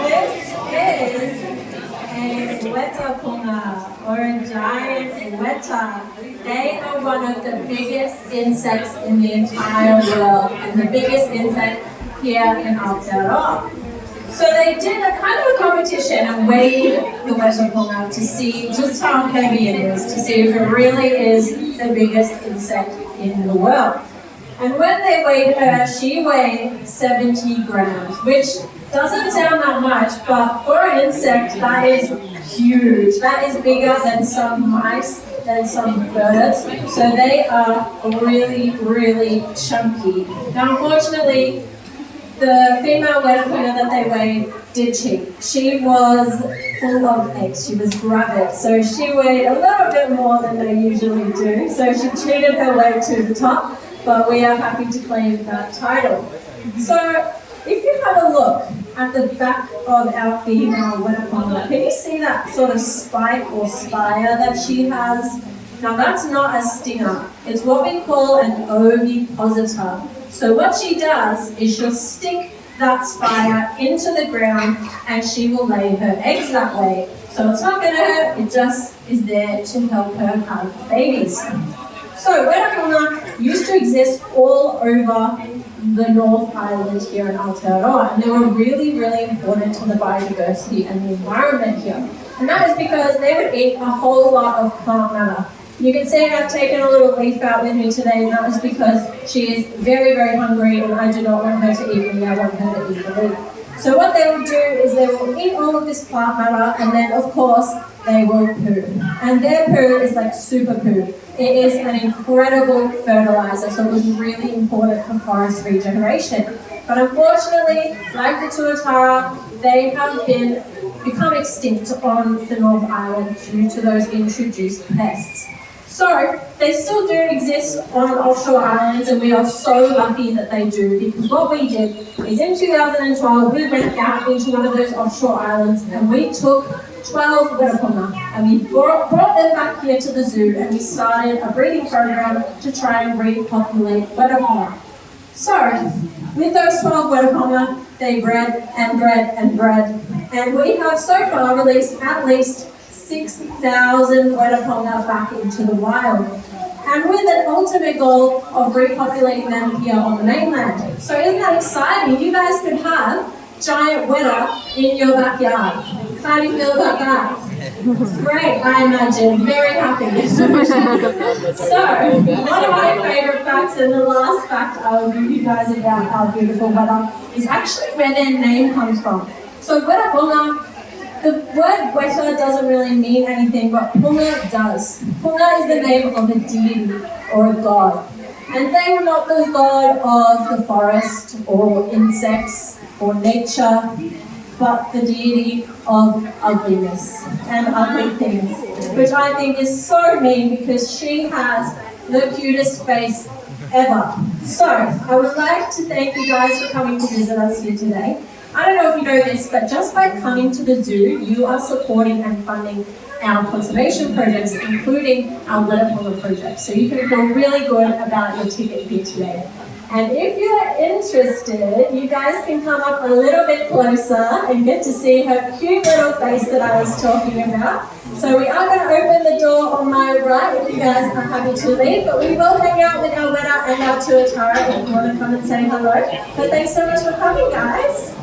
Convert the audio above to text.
This is a wetapunga, or a giant weta. They are one of the biggest insects in the entire world, and the biggest insect here in Aotearoa. So they did a kind of a competition and weighed the wetapunga to see just how heavy it is, to see if it really is the biggest insect in the world. And when they weighed her, she weighed 70 grams, which doesn't sound that much, but for an insect, that is huge. That is bigger than some mice, than some birds. So they are really, really chunky. Now, unfortunately, the female wetapunga that they weighed did cheat. She was full of eggs. She was gravid. So she weighed a little bit more than they usually do. So she cheated her way to the top, but we are happy to claim that title. So if you have a look at the back of our female wetapunga, can you see that sort of spike or spire that she has? Now that's not a stinger. It's what we call an ovipositor. So what she does is she'll stick that spire into the ground and she will lay her eggs that way. So it's not going to hurt, it just is there to help her have babies. So wetapunga used to exist all over the North Island here in Aotearoa, and they were really, really important to the biodiversity and the environment here. And that is because they would eat a whole lot of plant matter. You can see I've taken a little leaf out with me today, and that is because she is very, very hungry and I do not want her to eat me, I want her to eat the leaf. So what they will do is they will eat all of this plant matter, and then of course they will poo. And their poo is like super poo. It is an incredible fertilizer, so it was really important for forest regeneration. But unfortunately, like the tuatara, they have become extinct on the North Island due to those introduced pests. So they still do exist on offshore islands, and we are so lucky that they do, because what we did is in 2012 we went out into one of those offshore islands and we took 12 wetapunga and we brought them back here to the zoo, and we started a breeding program to try and repopulate wetapunga. So with those 12 wetapunga, they bred and bred and bred, and we have so far released at least 6,000 wetapunga back into the wild, and with an ultimate goal of repopulating them here on the mainland. So isn't that exciting? You guys could have giant weta in your backyard. How do you feel about that? Great, I imagine. Very happy. So, one of my favorite facts, and the last fact I will give you guys about our beautiful weta, is actually where their name comes from. So wetapunga, the word weta doesn't really mean anything, but punga does. Punga is the name of a deity or a god. And they were not the god of the forest or insects or nature, but the deity of ugliness and ugly things, which I think is so mean because she has the cutest face ever. So I would like to thank you guys for coming to visit us here today. I don't know if you know this, but just by coming to the zoo, you are supporting and funding our conservation projects, including our wetapunga project. So you can feel really good about your ticket here today. And if you're interested, you guys can come up a little bit closer and get to see her cute little face that I was talking about. So we are going to open the door on my right if you guys are happy to leave, but we will hang out with our weta and our tuatara if you want to come and say hello. But thanks so much for coming, guys.